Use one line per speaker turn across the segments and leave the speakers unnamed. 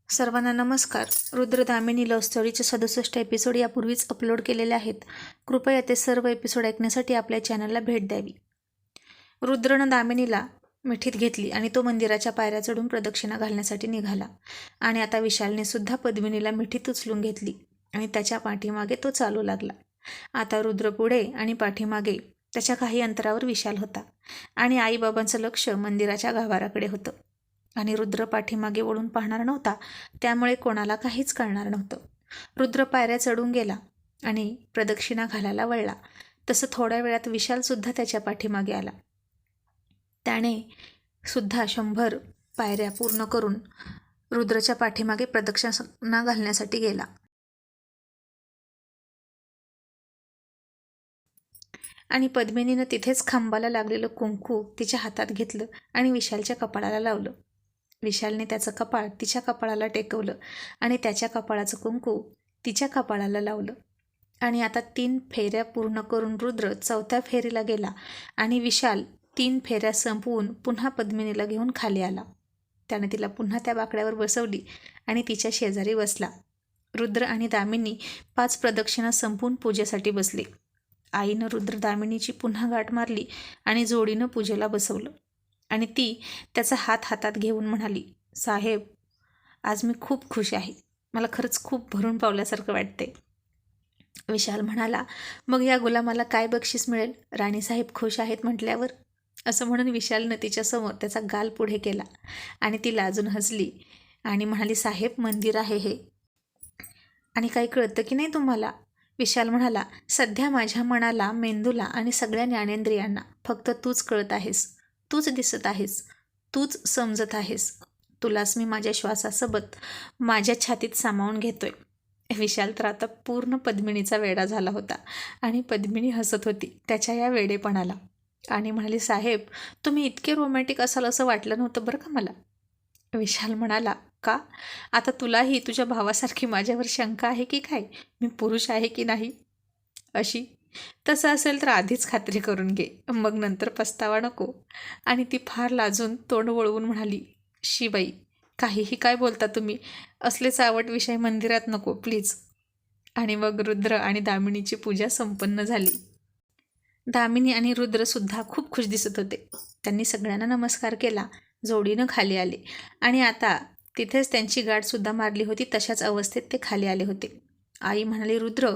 सर्वांना नमस्कार. रुद्रदामिनी love स्टोरीचे 67 episode यापूर्वीच अपलोड केलेले आहेत. कृपया ते सर्व एपिसोड ऐकण्यासाठी आपल्या चॅनलला भेट द्यावी. रुद्रनं दामिनीला मिठीत घेतली आणि तो मंदिराच्या पायऱ्या चढून प्रदक्षिणा घालण्यासाठी निघाला. आणि आता विशालने सुद्धा पद्मिनीला मिठीत उचलून घेतली आणि त्याच्या पाठीमागे तो चालू लागला. आता रुद्र पुढे आणि पाठीमागे त्याच्या काही अंतरावर विशाल होता आणि आईबाबांचं लक्ष मंदिराच्या गाभाऱ्याकडे होतं. आणि रुद्र पाठीमागे वळून पाहणार नव्हता, त्यामुळे कोणाला काहीच कळणार नव्हतं. रुद्र पायऱ्या चढून गेला आणि प्रदक्षिणा घालायला वळला. तसं थोड्या वेळात विशालसुद्धा त्याच्या पाठीमागे आला. त्याने सुद्धा 100 पायऱ्या पूर्ण करून रुद्रच्या पाठीमागे प्रदक्षिणा घालण्यासाठी गेला. आणि पद्मिनीनं तिथेच खांबाला लागलेलं कुंकू तिच्या हातात घेतलं आणि विशालच्या कपाळाला लावलं. विशालने त्याचं कपाळ तिच्या कपाळाला टेकवलं आणि त्याच्या कपाळाचं कुंकू तिच्या कपाळाला लावलं. आणि आता 3 फेऱ्या पूर्ण करून रुद्र 4थ्या फेरीला गेला आणि विशाल 3 फेऱ्या संपवून पुन्हा पद्मिनीला घेऊन खाली आला. त्याने तिला पुन्हा त्या बाकड्यावर बसवली आणि तिच्या शेजारी बसला. रुद्र आणि दामिनी 5 प्रदक्षिणा संपवून पूजेसाठी बसले. आईनं रुद्र दामिनीची पुन्हा गाठ मारली आणि जोडीनं पूजेला बसवलं. आणि ती त्याचा हात हातात घेऊन म्हणाली, साहेब, आज मी खूप खुश आहे. मला खरंच खूप भरून पावल्यासारखं वाटते. विशाल म्हणाला, मग या गुलामाला काय बक्षीस मिळेल? राणीसाहेब खुश आहेत म्हटल्यावर. असं म्हणून विशालनं तिच्यासमोर त्याचा गाल पुढे केला आणि ती लाजून हसली आणि म्हणाली, साहेब, मंदिर आहे हे. आणि काही कळतं की नाही तुम्हाला? विशाल म्हणाला, सध्या माझ्या मनाला, मेंदूला आणि सगळ्या ज्ञानेंद्रियांना फक्त तूच कळत आहेस, तूच दिसत आहेस, तूच समजत आहेस. तुलाच मी माझ्या श्वासासोबत माझ्या छातीत सामावून घेतोय. विशाल तर आता पूर्ण पद्मिनीचा वेडा झाला होता आणि पद्मिनी हसत होती त्याच्या या वेडेपणाला आणि म्हणाली, साहेब, तुम्ही इतके रोमॅन्टिक असाल असं वाटलं नव्हतं बरं का मला. विशाल म्हणाला, का? आता तुलाही तुझ्या भावासारखी माझ्यावर शंका आहे की काय? मी पुरुष आहे की नाही अशी? तसं असेल तर आधीच खात्री करून घे, मग नंतर पस्तावा नको. आणि ती फार लाजून तोंड वळवून म्हणाली, शिबाई, काहीही काय बोलता तुम्ही? असले चावट विषय मंदिरात नको प्लीज. आणि मग रुद्र आणि दामिनीची पूजा संपन्न झाली. दामिनी आणि रुद्रसुद्धा खूप खुश दिसत होते. त्यांनी सगळ्यांना नमस्कार केला, जोडीनं खाली आले आणि आता तिथेच त्यांची गाठसुद्धा मारली होती तशाच अवस्थेत ते खाली आले होते. आई म्हणाली, रुद्र,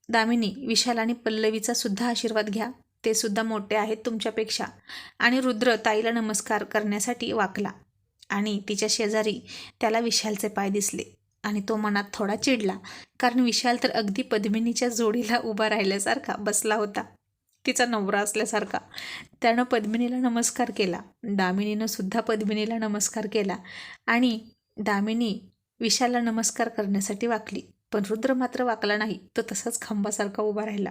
दामिनी, विशाल आणि पल्लवीचा सुद्धा आशीर्वाद घ्या, ते सुद्धा मोठे आहेत तुमच्यापेक्षा. आणि रुद्र ताईला नमस्कार करण्यासाठी वाकला आणि तिच्या शेजारी त्याला विशालचे पाय दिसले आणि तो मनात थोडा चिडला, कारण विशाल तर अगदी पद्मिनीच्या जोडीला उभा राहिल्यासारखा बसला होता, तिचा नवरा असल्यासारखा. त्यानं पद्मिनीला नमस्कार केला. दामिनीनं सुद्धा पद्मिनीला नमस्कार केला आणि दामिनी विशालला नमस्कार करण्यासाठी वाकली, पण रुद्र मात्र वाकला नाही, तो तसाच खांबासारखा उभा राहिला.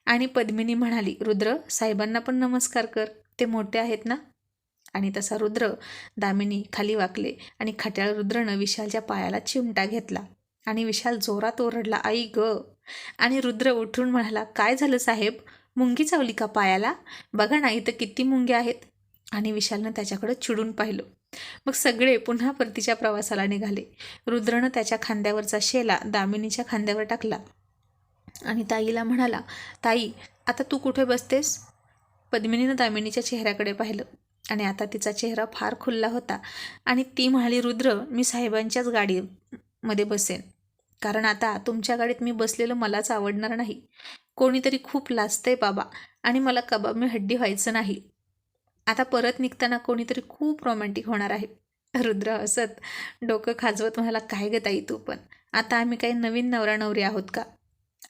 आणि पद्मिनी म्हणाली, रुद्र, साहेबांना पण नमस्कार कर, ते मोठे आहेत ना. आणि तसा रुद्र दामिनी खाली वाकले आणि खट्याळ रुद्रनं विशालच्या पायाला चिमटा घेतला आणि विशाल जोरात ओरडला, आई ग. आणि रुद्र उठून म्हणाला, काय झालं साहेब, मुंगी चावली का पायाला? बघा ना, इथं किती मुंग्या आहेत. आणि विशालनं त्याच्याकडं चिडून पाहिलं. मग सगळे पुन्हा परतीच्या प्रवासाला निघाले. रुद्रनं त्याच्या खांद्यावरचा शेला दामिनीच्या खांद्यावर टाकला आणि ताईला म्हणाला, ताई, आता तू कुठे बसतेस? पद्मिनीनं दामिनीच्या चेहऱ्याकडे पाहिलं आणि आता तिचा चेहरा फार खुलला होता आणि ती म्हणाली, रुद्र, मी साहेबांच्याच गाडीमध्ये बसेन, कारण आता तुमच्या गाडीत मी बसलेलं मलाच आवडणार नाही. कोणीतरी खूप लाजतंय बाबा आणि मला कबाब हड्डी व्हायचं नाही. आता परत निघताना कोणीतरी खूप रोमॅन्टिक होणार आहे. रुद्र हसत डोकं खाजवत म्हणाला, काय ग ताई तू पण, आता आम्ही काही नवीन नवरा नवरी आहोत का?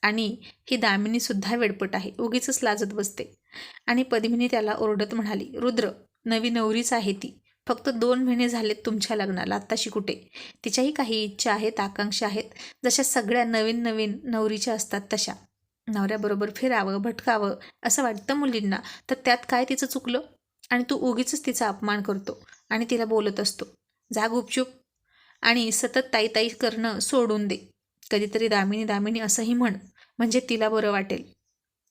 आणि ही दामिनीसुद्धा वेडपट आहे, उगीचच लाजत बसते. आणि पद्मिनी त्याला ओरडत म्हणाली, रुद्र, नवी नवरीच आहे ती, फक्त 2 महिने झालेत तुमच्या लग्नाला, आत्ताशी कुठे? तिच्याही काही इच्छा आहेत, आकांक्षा आहेत, जशा सगळ्या नवीन नवीन नवरीच्या असतात तशा. नवऱ्याबरोबर फिरावं, भटकावं असं वाटतं मुलींना, तर त्यात काय तिचं चुकलं? आणि तू उगीचच तिचा अपमान करतो आणि तिला बोलत असतो. जा गुपचूप आणि सतत ताई ताई करणं सोडून दे. कधीतरी दामिनी दामिनी असंही म्हण, म्हणजे तिला बरं वाटेल.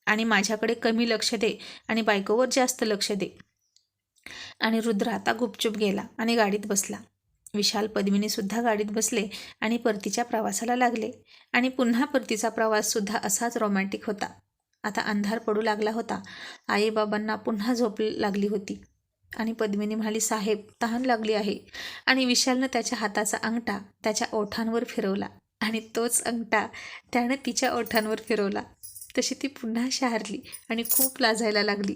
आणि माझ्याकडे कमी लक्ष दे आणि बायकोवर जास्त लक्ष दे. आणि रुद्र आता गुपचूप गेला आणि गाडीत बसला. विशाल पद्मिनीसुद्धा गाडीत बसले आणि परतीच्या प्रवासाला लागले. आणि पुन्हा परतीचा प्रवाससुद्धा असाच रोमॅन्टिक होता. आता अंधार पडू लागला होता. आईबाबांना पुन्हा झोप लागली होती आणि पद्मिनी म्हणाली, साहेब तहान लागली आहे. आणि विशालनं त्याच्या हाताचा अंगठा त्याच्या ओठांवर फिरवला आणि तोच अंगठा त्यानं तिच्या ओठांवर फिरवला. तशी ती पुन्हा शहारली आणि खूप लाजायला लागली.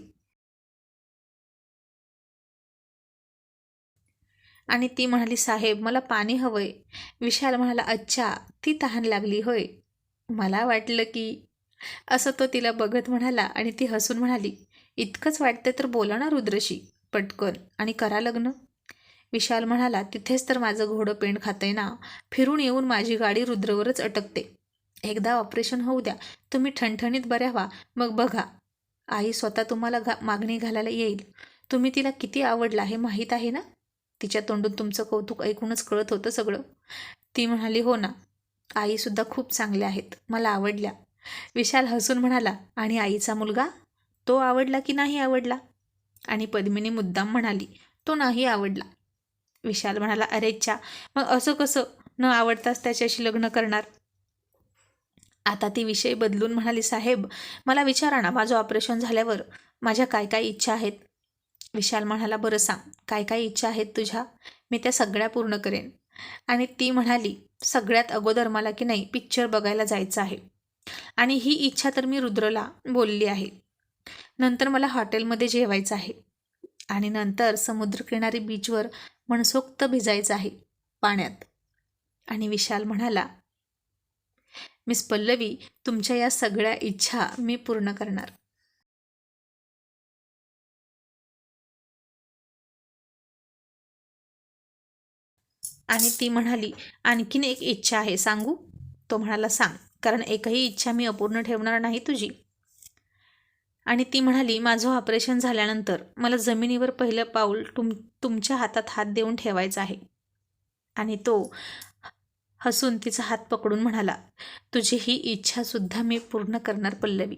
आणि ती म्हणाली, साहेब मला पाणी हवंय. विशाल म्हणाला, अच्छा ती तहान लागली होय, मला वाटलं की. असं तो तिला बघत म्हणाला. आणि ती हसून म्हणाली, इतकंच वाटतं तर बोला ना रुद्रशी पटकन आणि करा लग्न. विशाल म्हणाला, तिथेच तर माझं घोडं पेंड खातंय ना. फिरून येऊन माझी गाडी रुद्रवरच अटकते. एकदा ऑपरेशन होऊ द्या, तुम्ही ठणठणीत बऱ्या व्हा, मग बघा आई स्वतः तुम्हाला मागणी घालायला येईल. तुम्ही तिला किती आवडला हे माहीत आहे ना. तिच्या तोंडून तुमचं कौतुक ऐकूनच कळत होतं सगळं. ती म्हणाली, हो ना, आईसुद्धा खूप चांगल्या आहेत, मला आवडल्या. विशाल हसून म्हणाला, आणि आईचा मुलगा तो आवडला की नाही आवडला. आणि पद्मिनी मुद्दाम म्हणाली, तो नाही आवडला. विशाल म्हणाला, अरेच्छा, मग असं कसं न आवडताच त्याच्याशी लग्न करणार. आता ती विषय बदलून म्हणाली, साहेब मला विचारा ना, माझं ऑपरेशन झाल्यावर माझ्या काय काय इच्छा आहेत. विशाल म्हणाला, बरं सांग, काय काय इच्छा आहेत तुझ्या, मी त्या सगळ्या पूर्ण करेन. आणि ती म्हणाली, सगळ्यात अगोदर मला की नाही पिक्चर बघायला जायचं आहे. आणि ही इच्छा तर मी रुद्रला बोलली आहे. नंतर मला हॉटेलमध्ये जेवायचं आहे. आणि नंतर समुद्रकिनारी बीचवर मनसोक्त भिजायचं आहे पाण्यात. आणि विशाल म्हणाला, मिस पल्लवी, तुमच्या या सगळ्या इच्छा मी पूर्ण करणार. आणि ती म्हणाली, आणखीन एक इच्छा आहे, सांगू. तो म्हणाला, सांग, कारण एकही इच्छा मी अपूर्ण ठेवणार नाही तुझी. आणि ती म्हणाली, माझं ऑपरेशन झाल्यानंतर मला जमिनीवर पहिलं पाऊल तुमच्या हातात हात देऊन ठेवायचं आहे. आणि तो हसून तिचा हात पकडून म्हणाला, तुझी ही इच्छासुद्धा मी पूर्ण करणार पल्लवी.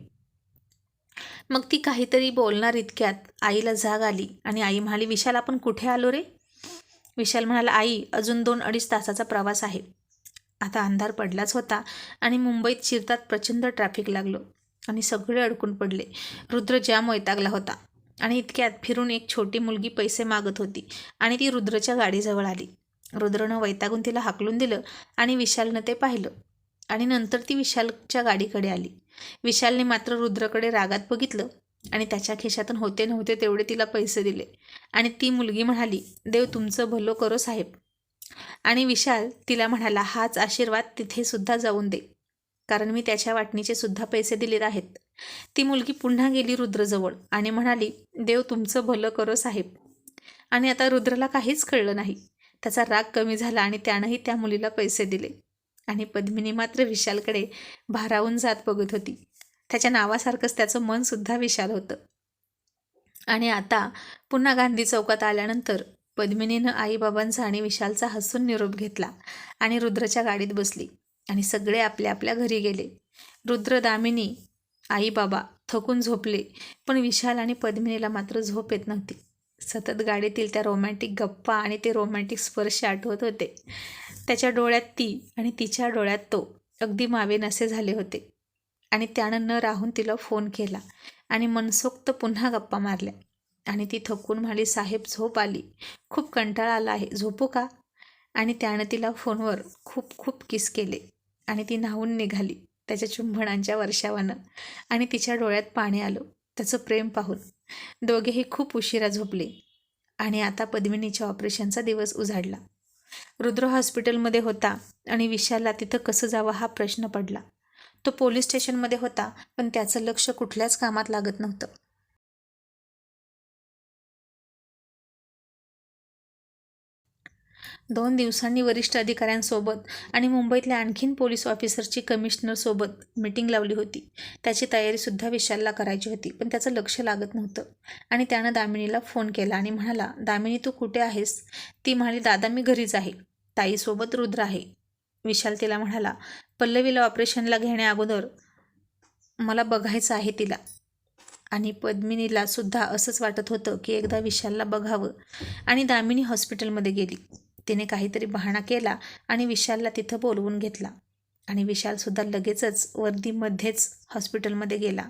मग ती काहीतरी बोलणार इतक्यात आईला जाग आली. आणि आई म्हणाली, विशाल आपण कुठे आलो रे. विशाल म्हणाला, आई अजून 2-2.5 तासाचा प्रवास आहे. आता अंधार पडलाच होता आणि मुंबईत शिरतात प्रचंड ट्रॅफिक लागलं आणि सगळे अडकून पडले. रुद्र जाम वैतागला होता. आणि इतक्यात फिरून एक छोटी मुलगी पैसे मागत होती आणि ती रुद्रच्या गाडीजवळ आली. रुद्रनं वैतागून तिला हाकलून दिलं आणि विशालनं ते पाहिलं. आणि नंतर ती विशालच्या गाडीकडे आली. विशालने मात्र रुद्रकडे रागात बघितलं आणि त्याच्या खिशातून होते नव्हते तेवढे तिला पैसे दिले. आणि ती मुलगी म्हणाली, देव तुमचं भलं करो साहेब. आणि विशाल तिला म्हणाला, हाच आशीर्वाद तिथे सुद्धा जाऊन दे, कारण मी त्याच्या वाटणीचे सुद्धा पैसे दिलेले आहेत. ती मुलगी पुन्हा गेली रुद्रजवळ आणि म्हणाली, देव तुमचं भलं करो साहेब. आणि आता रुद्रला काहीच कळलं नाही. त्याचा राग कमी झाला आणि त्यानंही त्या मुलीला पैसे दिले. आणि पद्मिनी मात्र विशालकडे भारावून जात बघत होती. त्याच्या नावासारखंच त्याचं मनसुद्धा विशाल होतं. आणि आता पुन्हा गांधी चौकात आल्यानंतर पद्मिनीनं आईबाबांचा आणि विशालचा हसून निरोप घेतला आणि रुद्रच्या गाडीत बसली आणि सगळे आपल्या आपल्या घरी गेले. रुद्र, दामिनी, आईबाबा थकून झोपले, पण विशाल आणि पद्मिनीला मात्र झोप येत नव्हती. सतत गाडीतील त्या रोमॅन्टिक गप्पा आणि ते रोमॅन्टिक स्पर्श आठवत होते. त्याच्या डोळ्यात ती आणि तिच्या डोळ्यात तो अगदी मावेनासे झाले होते. आणि त्यानं न राहून तिला फोन केला आणि मनसोक्त पुन्हा गप्पा मारल्या. आणि ती थकून म्हणाली, साहेब झोप आली, खूप कंटाळा आला आहे, झोपू का. आणि त्यानं तिला फोनवर खूप खूप किस केले आणि ती न्हावून निघाली त्याच्या चुंबनांच्या वर्षावानं. आणि तिच्या डोळ्यात पाणी आलं त्याचं प्रेम पाहून. दोघेही खूप उशिरा झोपले. आणि आता पद्मिनीच्या ऑपरेशनचा दिवस उजाडला. रुद्र हॉस्पिटलमध्ये होता आणि विशालला तिथं कसं जावं हा प्रश्न पडला. तो पोलीस स्टेशनमध्ये होता, पण त्याचं लक्ष कुठल्याच कामात लागत नव्हतं. 2 दिवसांनी वरिष्ठ अधिकाऱ्यांसोबत आणि मुंबईतल्या आणखीन पोलीस ऑफिसरची कमिशनरसोबत मीटिंग लावली होती. त्याची तयारीसुद्धा विशालला करायची होती, पण त्याचं लक्ष लागत नव्हतं. आणि त्यानं दामिनीला फोन केला आणि म्हणाला, दामिनी तू कुठे आहेस. ती म्हणाली, दादा मी घरीच आहे, ताईसोबत रुद्र आहे. विशाल तिला म्हणाला, पल्लवीला ऑपरेशनला घेण्याअगोदर मला बघायचं आहे तिला. आणि पद्मिनीला सुद्धा असंच वाटत होतं की एकदा विशालला बघावं. आणि दामिनी हॉस्पिटलमध्ये गेली. तिने काहीतरी बहाणा केला आणि विशालला तिथं बोलवून घेतला आणि विशालसुद्धा लगेचच वर्दीमध्येच हॉस्पिटलमध्ये गेला.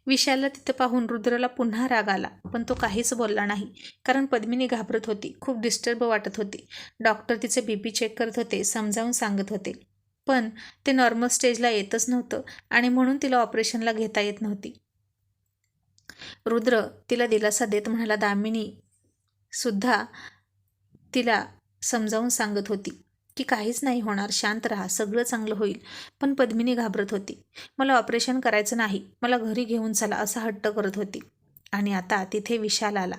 विशालला तिथं पाहून रुद्रला पुन्हा राग आला, पण तो काहीच बोलला नाही, कारण पद्मिनी घाबरत होती, खूप डिस्टर्ब वाटत होती. डॉक्टर तिचे BP चेक करत होते, समजावून सांगत होते, पण ते नॉर्मल स्टेजला येतच नव्हतं आणि म्हणून तिला ऑपरेशनला घेता येत नव्हती. रुद्र तिला दिलासा देत म्हणाला. दामिनी सुद्धा तिला समजावून सांगत होती की काहीच नाही होणार, शांत राहा, सगळं चांगलं होईल. पण पद्मिनी घाबरत होती. मला ऑपरेशन करायचं नाही, मला घरी घेऊन चला, असा हट्ट करत होती. आणि आता तिथे विशाल आला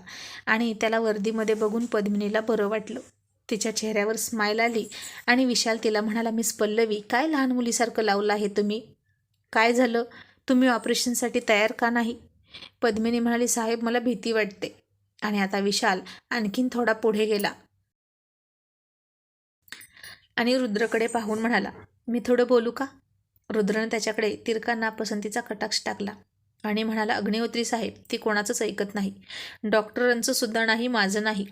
आणि त्याला वर्दीमध्ये बघून पद्मिनीला बरं वाटलं. तिच्या चेहऱ्यावर स्माईल आली आणि विशाल तिला म्हणाला, मिस पल्लवी, काय लहान मुलीसारखं लावलं आहे तुम्ही? काय झालं? तुम्ही ऑपरेशनसाठी तयार का नाही? पद्मिनी म्हणाली, साहेब, मला भीती वाटते. आणि आता विशाल आणखीन थोडा पुढे गेला आणि रुद्रकडे पाहून म्हणाला, मी थोडं बोलू का? रुद्रने त्याच्याकडे तिरका नापसंतीचा कटाक्ष टाकला आणि म्हणाला, अग्निहोत्री साहेब, ती कोणाचंच ऐकत नाही. डॉक्टरांचं सुद्धा नाही, माझं नाही,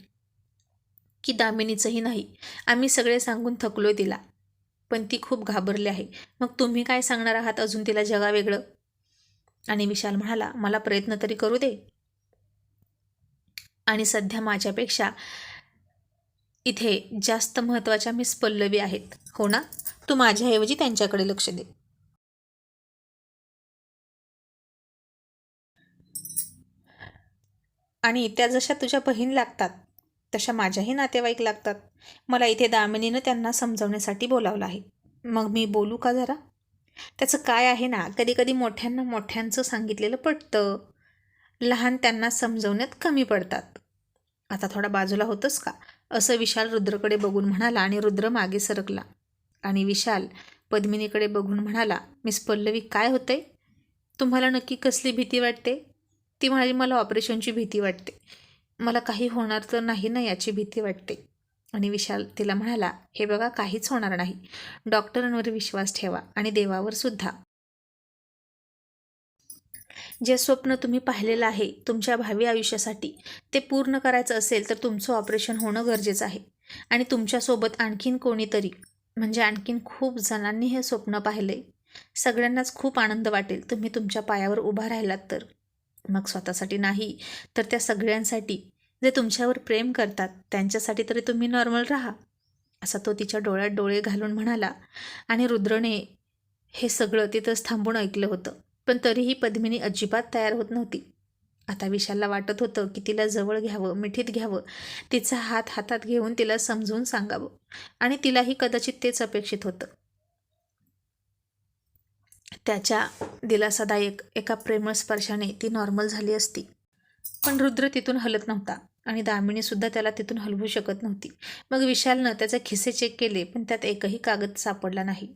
की दामिनीचंही नाही. आम्ही सगळे सांगून थकलोय तिला, पण ती खूप घाबरली आहे. मग तुम्ही काय सांगणार आहात अजून तिला जगावेगळं? आणि विशाल म्हणाला, मला प्रयत्न तरी करू दे. आणि सध्या माझ्यापेक्षा इथे जास्त महत्त्वाच्या मिस पल्लवी आहेत, हो ना? तू माझ्याऐवजी त्यांच्याकडे लक्ष दे. आणि त्या जशा तुझ्या बहीण लागतात तशा माझ्याही नातेवाईक लागतात. मला इथे दामिनीनं त्यांना समजावण्यासाठी बोलावलं आहे. मग मी बोलू का जरा? त्याचं काय आहे ना, कधी कधी मोठ्यांना मोठ्यांचं सांगितलेलं पटतं, लहान त्यांना समजवण्यात कमी पडतात. आता थोडा बाजूला होतंस का? असं विशाल रुद्रकडे बघून म्हणाला आणि रुद्र मागे सरकला. आणि विशाल पद्मिनीकडे बघून म्हणाला, मिस पल्लवी, काय होतंय? तुम्हाला नक्की कसली भीती वाटते? ती म्हणाली, मला ऑपरेशनची भीती वाटते. मला काही होणार तर नाही ना याची भीती वाटते. आणि विशाल तिला म्हणाला, हे बघा, काहीच होणार नाही. डॉक्टरांवर विश्वास ठेवा आणि देवावर सुद्धा. जे स्वप्न तुम्ही पाहिलेलं आहे तुमच्या भावी आयुष्यासाठी, ते पूर्ण करायचं असेल तर तुमचं ऑपरेशन होणं गरजेचं आहे. आणि तुमच्यासोबत आणखीन कोणीतरी, म्हणजे आणखीन खूप जणांनी हे स्वप्न पाहिले. सगळ्यांनाच खूप आनंद वाटेल तुम्ही तुमच्या पायावर उभा राहिलात तर. मग स्वतःसाठी नाही तर त्या सगळ्यांसाठी, जे तुमच्यावर प्रेम करतात त्यांच्यासाठी तरी तुम्ही नॉर्मल राहा, असा तो तिच्या डोळ्यात डोळे घालून म्हणाला. आणि रुद्रने हे सगळं तिथंच थांबून ऐकलं होतं, पण तरीही पद्मिनी अजिबात तयार होत नव्हती. आता विशालला वाटत होतं की तिला जवळ घ्यावं, मिठीत घ्यावं, तिचा हात हातात घेऊन तिला समजून सांगावं. आणि तिलाही कदाचित तेच अपेक्षित होतं. त्याच्या दिलासादायक एका प्रेमळ स्पर्शाने ती नॉर्मल झाली असती. पण रुद्र तिथून हलत नव्हता आणि दामिनीसुद्धा त्याला तिथून हलवू शकत नव्हती. मग विशालनं त्याचे खिसे चेक केले, पण त्यात एकही कागद सापडला नाही.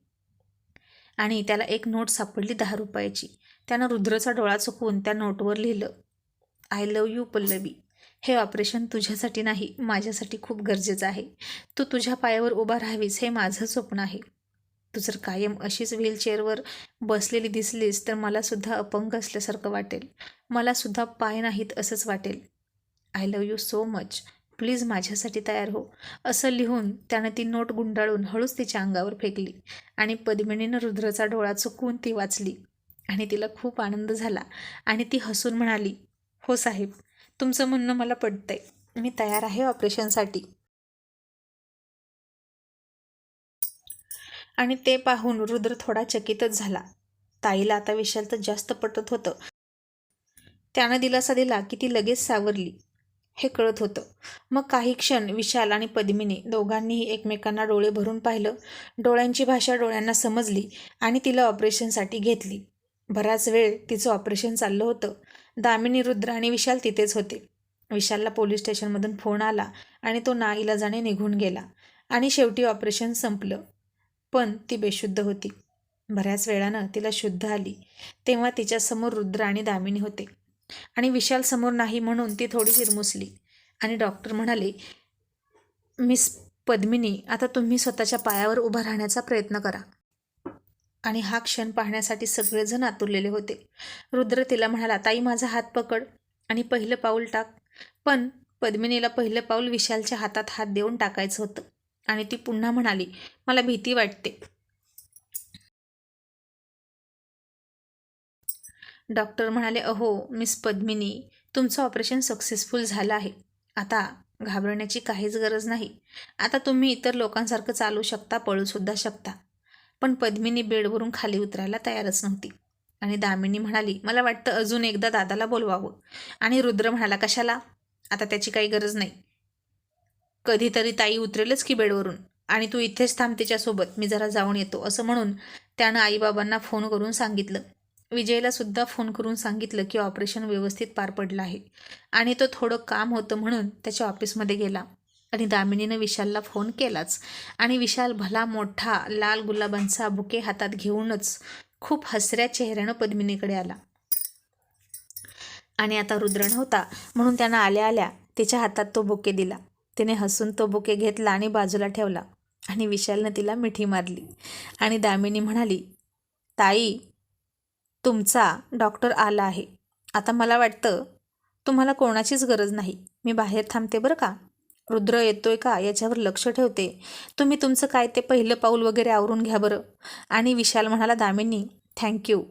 आणि त्याला एक नोट सापडली 10 रुपयाची. त्यानं रुद्रचा डोळा चुकवून त्या नोटवर लिहिलं, आय लव्ह यू पल्लवी. हे ऑपरेशन तुझ्यासाठी नाही, माझ्यासाठी खूप गरजेचं आहे. तू तुझ्या पायावर उभा राहावीस हे माझं स्वप्न आहे. तू जर कायम अशीच व्हीलचेअरवर बसलेली दिसलीस तर मलासुद्धा अपंग असल्यासारखं वाटेल. मलासुद्धा पाय नाहीत असंच वाटेल. I love you so much. Please माझ्यासाठी तयार हो. असं लिहून त्यानं ती नोट गुंडाळून हळूच तिच्या अंगावर फेकली. आणि पद्मिनीनं रुद्रचा डोळा चुकवून ती वाचली आणि तिला खूप आनंद झाला. आणि ती हसून म्हणाली, हो साहेब, तुमचं म्हणणं मला पटतंय. मी तयार आहे ऑपरेशनसाठी. आणि ते पाहून रुद्र थोडा चकितच झाला. ताईला आता विशाल तर जास्त पटत होतं. त्यानं दिलासा दिला की ती लगेच सावरली हे कळत होतं. मग काही क्षण विशाल आणि पद्मिनी दोघांनीही एकमेकांना डोळे भरून पाहिलं. डोळ्यांची भाषा डोळ्यांना समजली आणि तिला ऑपरेशनसाठी घेतली. बराच वेळ तिचं ऑपरेशन चाललं होतं. दामिनी, रुद्र आणि विशाल तिथेच होते. विशालला पोलीस स्टेशनमधून फोन आला आणि तो नाईलाजाने निघून गेला. आणि शेवटी ऑपरेशन संपलं. पण ती बेशुद्ध होती. बऱ्याच वेळानं तिला शुद्ध आली, तेव्हा तिच्यासमोर रुद्र आणि दामिनी होते. आणि विशाल समोर नाही म्हणून ती थोडी हिरमुसली. आणि डॉक्टर म्हणाले, मिस पद्मिनी, आता तुम्ही स्वतःच्या पायावर उभा राहण्याचा प्रयत्न करा. आणि हा क्षण पाहण्यासाठी सगळेजण आतुरलेले होते. रुद्र तिला म्हणाला, ताई माझा हात पकड आणि पहिलं पाऊल टाक. पण पद्मिनीला पहिलं पाऊल विशालच्या हातात हात देऊन टाकायचं होतं आणि ती पुन्हा म्हणाली, मला भीती वाटते. डॉक्टर म्हणाले, अहो मिस पद्मिनी, तुमचं ऑपरेशन सक्सेसफुल झालं आहे. आता घाबरण्याची काहीच गरज नाही. आता तुम्ही इतर लोकांसारखं चालू शकता, पळूसुद्धा शकता. पण पद्मिनी बेडवरून खाली उतरायला तयारच नव्हती आणि दामिनी म्हणाली, मला वाटतं अजून एकदा दादाला बोलवावं. आणि रुद्र म्हणाला, कशाला? आता त्याची काही गरज नाही. कधीतरी ताई उतरेलच की बेडवरून आणि तू इथेच थांब तिच्यासोबत, मी जरा जाऊन येतो. असं म्हणून त्यानं आईबाबांना फोन करून सांगितलं. विजयला सुद्धा फोन करून सांगितलं की ऑपरेशन व्यवस्थित पार पडलं आहे आणि तो थोडं काम होतं म्हणून त्याच्या ऑफिसमध्ये गेला. आणि दामिनीनं विशालला फोन केलाच आणि विशाल भला मोठा लाल गुलाबांचा बुके हातात घेऊनच खूप हसऱ्या चेहऱ्यानं पद्मिनीकडे आला. आणि आता रुद्र नव्हता म्हणून त्यानं आल्या आल्या तिच्या हातात तो बुके दिला. तिने हसून तो बुके घेतला आणि बाजूला ठेवला आणि विशालनं तिला मिठी मारली. आणि दामिनी म्हणाली, ताई तुमचा डॉक्टर आला आहे. आता मला वाटतं तुम्हाला कोणाचीच गरज नाही. मी बाहेर थांबते बरं का. रुद्र येतोय का याच्यावर लक्ष ठेवते. तुम्ही तुमचं काय ते पहिलं पाऊल वगैरे आवरून घ्या बरं. आणि विशाल म्हणाला, दामिनी थँक्यू.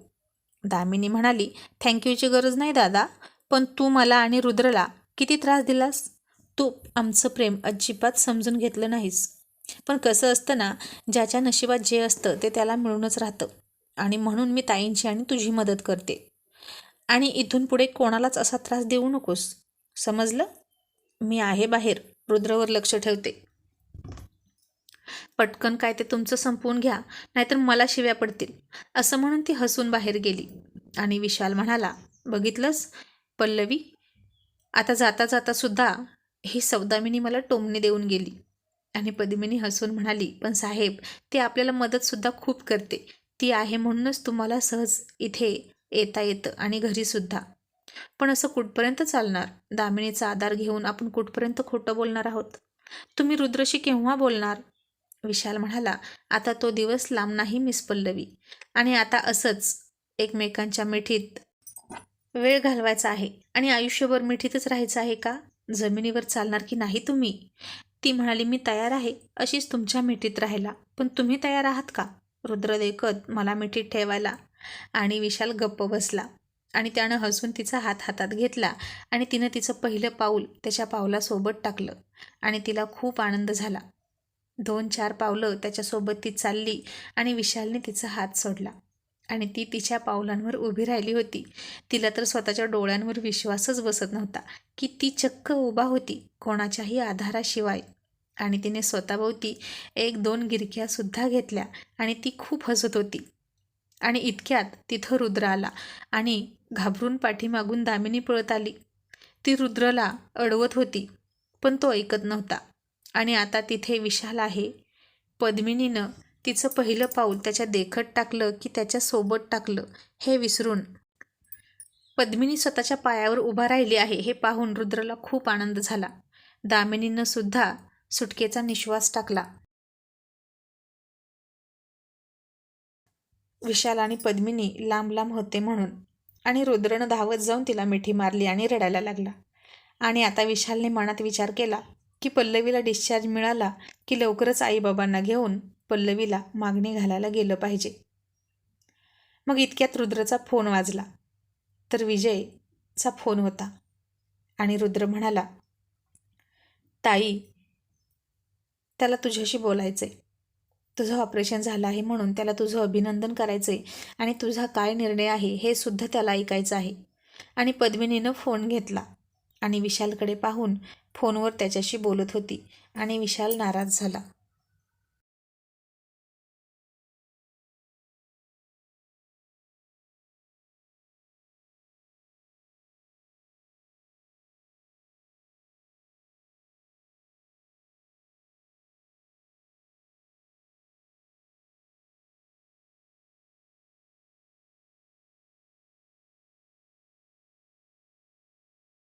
दामिनी म्हणाली, थँक्यूची गरज नाही दादा, पण तू मला आणि रुद्रला किती त्रास दिलास. तू आमचं प्रेम अजिबात समजून घेतलं नाहीस. पण कसं असतं ना, ज्याच्या नशिबात जे असतं ते त्याला मिळूनच राहतं. आणि म्हणून मी ताईंची आणि तुझी मदत करते. आणि इथून पुढे कोणालाच असा त्रास देऊ नकोस, समजलं. मी आहे बाहेर, रुद्रवर लक्ष ठेवते. पटकन काय ते तुमचं संपवून घ्या, नाहीतर मला शिव्या पडतील. असं म्हणून ती हसून बाहेर गेली. आणि विशाल म्हणाला, बघितलंस पल्लवी, आता जाता जाता सुद्धा ही सौदामिनी मला टोमणे देऊन गेली. आणि पद्मिनी हसून म्हणाली, पण साहेब ती आपल्याला मदतसुद्धा खूप करते. ती आहे म्हणूनच तुम्हाला सहज इथे येता येतं आणि घरीसुद्धा. पण असं कुठपर्यंत चालणार. दामिनीचा आधार घेऊन आपण कुठपर्यंत खोटं बोलणार आहोत. तुम्ही रुद्रशी केव्हा बोलणार. विशाल म्हणाला, आता तो दिवस लांब नाही मिस पल्लवी. आणि आता असंच एकमेकांच्या मिठीत वेळ घालवायचा आहे आणि आयुष्यभर मिठीतच राहायचं आहे का. जमिनीवर चालणार की नाही तुम्ही. ती म्हणाली, मी तयार आहे अशीच तुमच्या मिठीत राहायला, पण तुम्ही तयार आहात का. रुद्र देखत मला मिठीत ठेवायला. आणि विशाल गप्प बसला आणि त्यानं हसून तिचा हात हातात घेतला आणि तिनं तिचं पहिलं पाऊल त्याच्या पावलासोबत टाकलं आणि तिला खूप आनंद झाला. 2-4 पावलं त्याच्यासोबत ती चालली आणि विशालने तिचा हात सोडला आणि ती तिच्या पावलांवर उभी राहिली होती. तिला तर स्वतःच्या डोळ्यांवर विश्वासच बसत नव्हता की ती चक्क उभा होती कोणाच्याही आधाराशिवाय. आणि तिने स्वतःभोवती 1-2 गिरक्यासुद्धा घेतल्या आणि ती खूप हसत होती. आणि इतक्यात तिथं रुद्र आला आणि घाबरून पाठीमागून दामिनी पळत आली. ती रुद्रला अडवत होती पण तो ऐकत नव्हता. आणि आता तिथे विशाल आहे. पद्मिनीनं तिचं पहिलं पाऊल त्याच्या देखत टाकलं की त्याच्या सोबत टाकलं हे विसरून पद्मिनी स्वतःच्या पायावर उभा राहिली आहे हे पाहून रुद्रला खूप आनंद झाला. दामिनीनं सुद्धा सुटकेचा निश्वास टाकला. विशाल आणि पद्मिनी लांब लांब होते म्हणून. आणि रुद्रनं धावत जाऊन तिला मिठी मारली आणि रडायला लागला. आणि आता विशालने मनात विचार केला की पल्लवीला डिस्चार्ज मिळाला की लवकरच आईबाबांना घेऊन पल्लवीला मागणी घालायला गेलं पाहिजे. मग इतक्यात रुद्रचा फोन वाजला. तर विजयचा फोन होता. आणि रुद्र म्हणाला, ताई त्याला तुझ्याशी बोलायचंय. तुझं ऑपरेशन झालं आहे म्हणून त्याला तुझं अभिनंदन करायचंय आणि तुझा काय निर्णय आहे हे सुद्धा त्याला ऐकायचं आहे. आणि पद्मिनीनं फोन घेतला आणि विशालकडे पाहून फोनवर त्याच्याशी बोलत होती. आणि विशाल नाराज झाला.